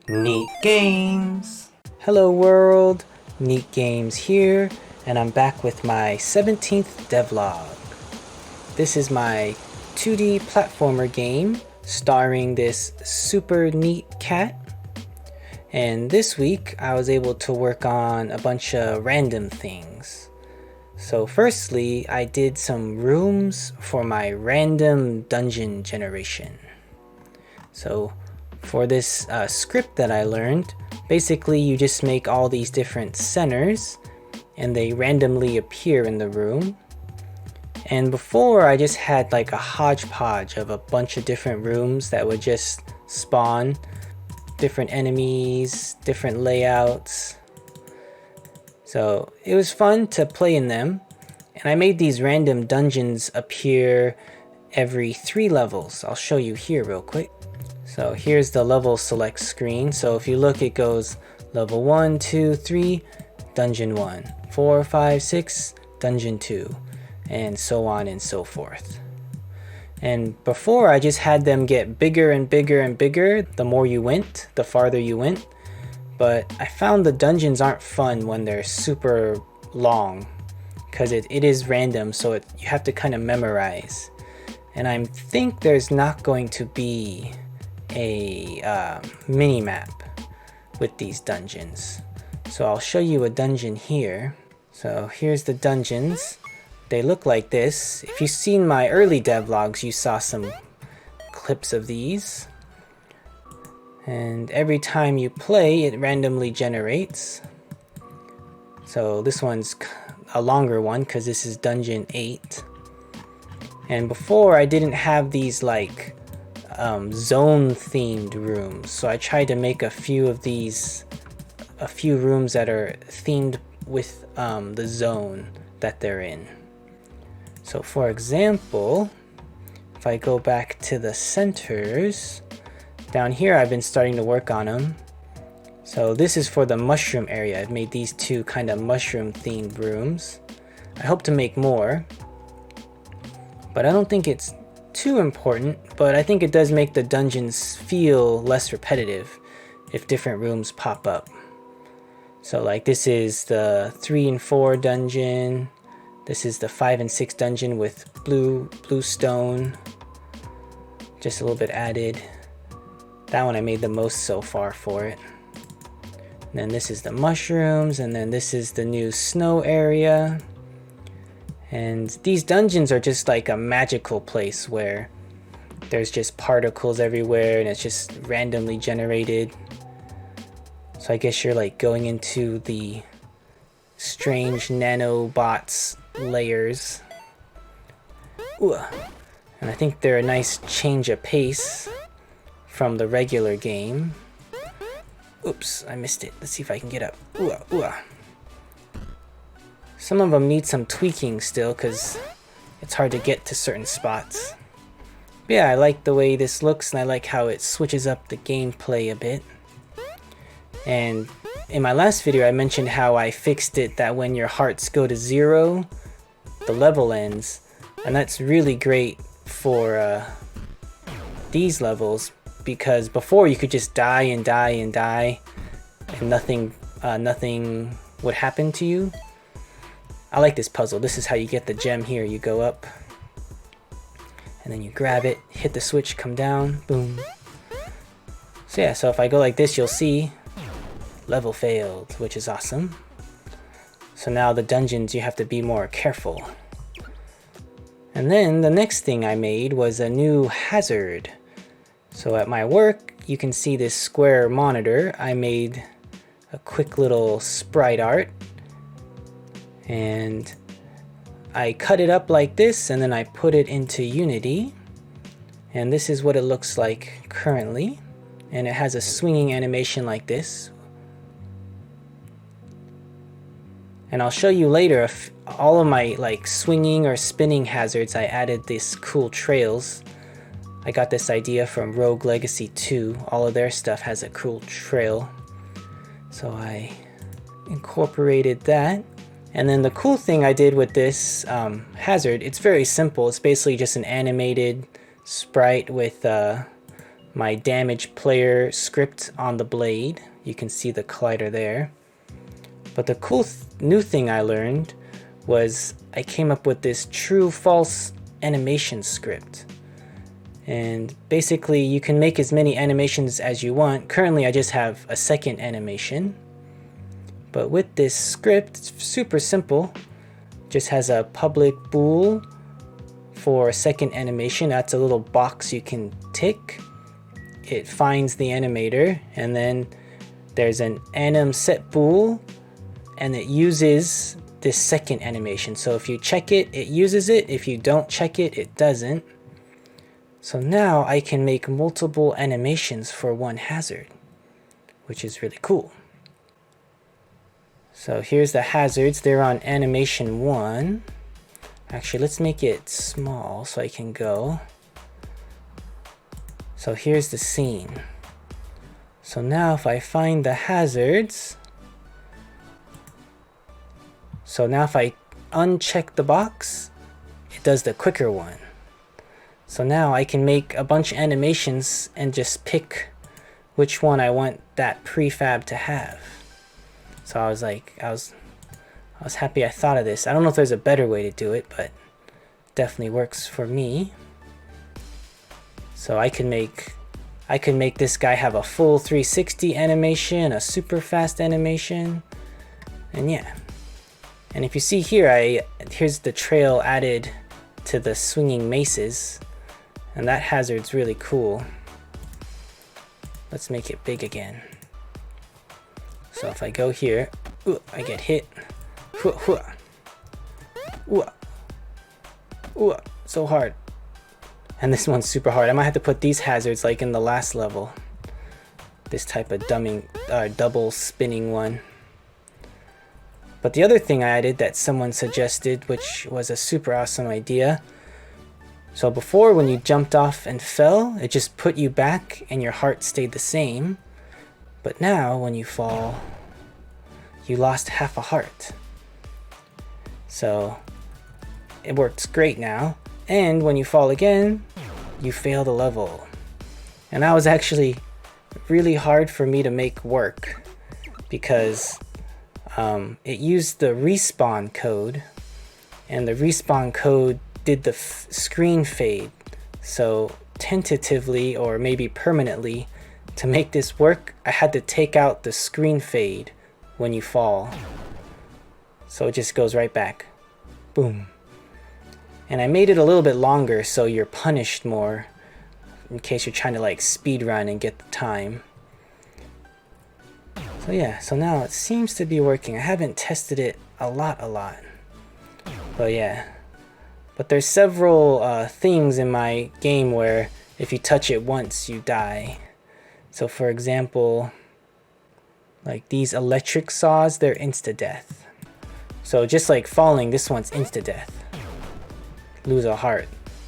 Neat Games! Hello world, Neat Games here, and I'm back with my 17th devlog. This is my 2D platformer game starring this super neat cat. And this week I was able to work on a bunch of random things. So firstly, I did some rooms for my random dungeon generation. So for this script that I learned, basically you just make all these different centers and they randomly appear in the room. And before I just had like a hodgepodge of a bunch of different rooms that would just spawn different enemies, different layouts. So it was fun to play in them. And I made these random dungeons appear every 3 levels. I'll show you here real quick. So here's the level select screen. So if you look, it goes level 1, 2, 3, dungeon 1, 4, 5, 6, dungeon 2, and so on and so forth. And before I just had them get bigger and bigger and bigger. The more you went, the farther you went. But I found the dungeons aren't fun when they're super long because it is random, so you have to kind of memorize. And I think there's not going to be a mini map with these dungeons. So I'll show you a dungeon here. So here's the dungeons. They look like this. If you've seen my early devlogs, you saw some clips of these. And every time you play, it randomly generates. So this one's a longer one because this is dungeon 8. And before I didn't have these like zone themed rooms, so I tried to make a few rooms that are themed with the zone that they're in. So for example, if I go back to the centers down here, I've been starting to work on them. So this is for the mushroom area. I've made these 2 kind of mushroom themed rooms. I hope to make more, but I don't think it's too important, but I think it does make the dungeons feel less repetitive if different rooms pop up. So like this is the 3 and 4 dungeon. This is the 5 and 6 dungeon with blue stone. Just a little bit added. That one I made the most so far for it. And then this is the mushrooms, and then this is the new snow area. And these dungeons are just like a magical place where there's just particles everywhere and it's just randomly generated. So I guess you're like going into the strange nanobots layers. Ooh. And I think they're a nice change of pace from the regular game. Oops, I missed it. Let's see if I can get up. Ooh, ooh. Some of them need some tweaking still because it's hard to get to certain spots. But yeah, I like the way this looks and I like how it switches up the gameplay a bit. And in my last video I mentioned how I fixed it that when your hearts go to 0, the level ends. And that's really great for these levels because before you could just die and die and die and nothing would happen to you. I like this puzzle. This is how you get the gem here. You go up and then you grab it, hit the switch, come down, boom. So yeah, so if I go like this, you'll see level failed, which is awesome. So now the dungeons, you have to be more careful. And then the next thing I made was a new hazard. So at my work, you can see this square monitor. I made a quick little sprite art. And I cut it up like this and then I put it into Unity. And this is what it looks like currently. And it has a swinging animation like this. And I'll show you later if all of my like swinging or spinning hazards, I added these cool trails. I got this idea from Rogue Legacy 2. All of their stuff has a cool trail. So I incorporated that. And then the cool thing I did with this hazard, it's very simple. It's basically just an animated sprite with my damage player script on the blade. You can see the collider there. But the cool new thing I learned was I came up with this true-false animation script. And basically you can make as many animations as you want. Currently I just have a second animation. But with this script, it's super simple. Just has a public bool for a second animation. That's a little box you can tick. It finds the animator, and then there's an anim set bool, and it uses this second animation. So if you check it, it uses it. If you don't check it, it doesn't. So now I can make multiple animations for one hazard, which is really cool. So here's the hazards. They're on animation 1. Actually, let's make it small so I can go. So here's the scene. So now if I find the hazards, so now if I uncheck the box, it does the quicker one. So now I can make a bunch of animations and just pick which one I want that prefab to have. So I was like, I was happy I thought of this. I don't know if there's a better way to do it, but definitely works for me. So I can make this guy have a full 360 animation, a super fast animation, and yeah. And if you see here, here's the trail added to the swinging maces, and that hazard's really cool. Let's make it big again. So if I go here, I get hit. So hard. And this one's super hard. I might have to put these hazards like in the last level. This type of double spinning one. But the other thing I added that someone suggested, which was a super awesome idea. So before, when you jumped off and fell, it just put you back and your heart stayed the same. But now when you fall, you lost half a heart. So it works great now. And when you fall again, you fail the level. And that was actually really hard for me to make work because it used the respawn code, and the respawn code did the screen fade. So tentatively, or maybe permanently, to make this work, I had to take out the screen fade when you fall. So it just goes right back. Boom. And I made it a little bit longer so you're punished more in case you're trying to like speed run and get the time. So yeah, so now it seems to be working. I haven't tested it a lot. But yeah. But there's several things in my game where if you touch it once, you die. So for example, like these electric saws, they're insta-death. So just like falling, this one's insta-death. Lose a heart.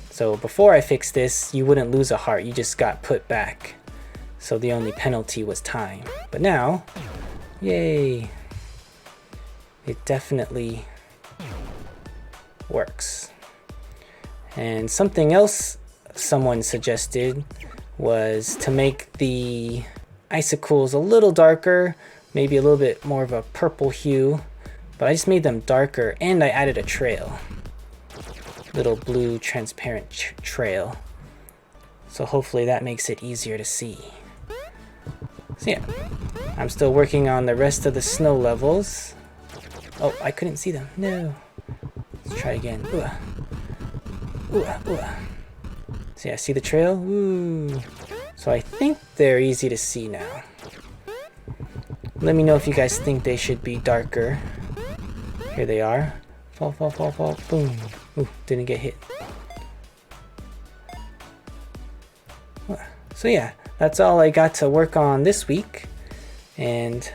So before I fixed this, you wouldn't lose a heart, you just got put back. So the only penalty was time. But now, yay, it definitely works. And something else someone suggested was to make the icicles a little darker, maybe a little bit more of a purple hue, but I just made them darker and I added a trail. Little blue transparent trail. So hopefully that makes it easier to see. So yeah, I'm still working on the rest of the snow levels. Oh, I couldn't see them. No. Let's try again. So yeah, see the trail? Ooh. So I think they're easy to see now. Let me know if you guys think they should be darker. Here they are. Fall, fall, fall, fall. Boom. Ooh, didn't get hit. So yeah, that's all I got to work on this week. And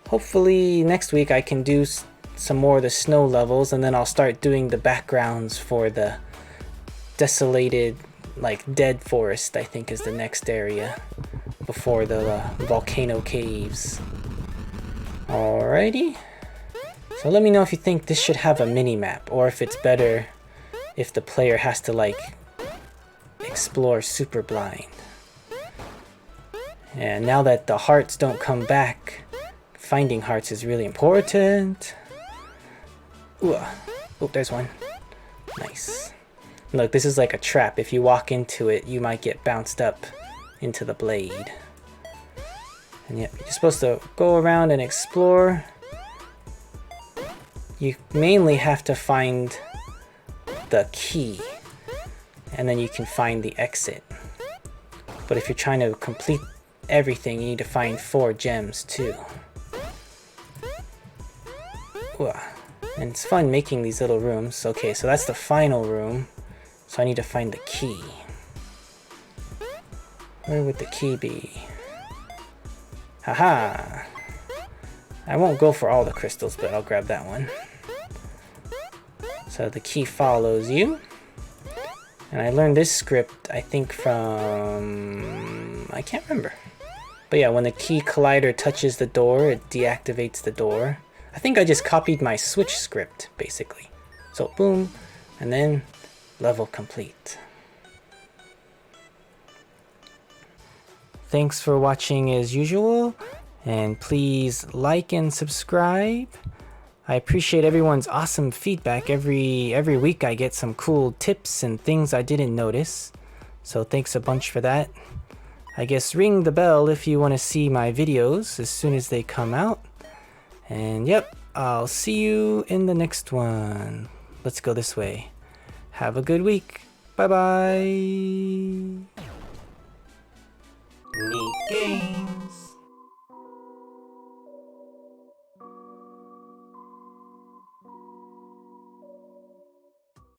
hopefully next week I can do some more of the snow levels, and then I'll start doing the backgrounds for the desolated, like dead forest, I think is the next area before the volcano caves. Alrighty. So let me know if you think this should have a mini-map, or if it's better if the player has to like explore super blind. And now that the hearts don't come back, finding hearts is really important. Ooh, oh, there's one. Nice. Look, this is like a trap. If you walk into it, you might get bounced up into the blade. And yep, you're supposed to go around and explore. You mainly have to find the key, and then you can find the exit. But if you're trying to complete everything, you need to find 4 gems too. Ooh. And it's fun making these little rooms. Okay, so that's the final room. So I need to find the key. Where would the key be? Haha! I won't go for all the crystals, but I'll grab that one. So the key follows you. And I learned this script, I think from... I can't remember. But yeah, when the key collider touches the door, it deactivates the door. I think I just copied my Switch script, basically. So boom, and then level complete. Thanks for watching as usual, and please like and subscribe. I appreciate everyone's awesome feedback. Every week I get some cool tips and things I didn't notice. So thanks a bunch for that. I guess ring the bell if you want to see my videos as soon as they come out. And yep, I'll see you in the next one. Let's go this way. Have a good week. Bye-bye. Neat games.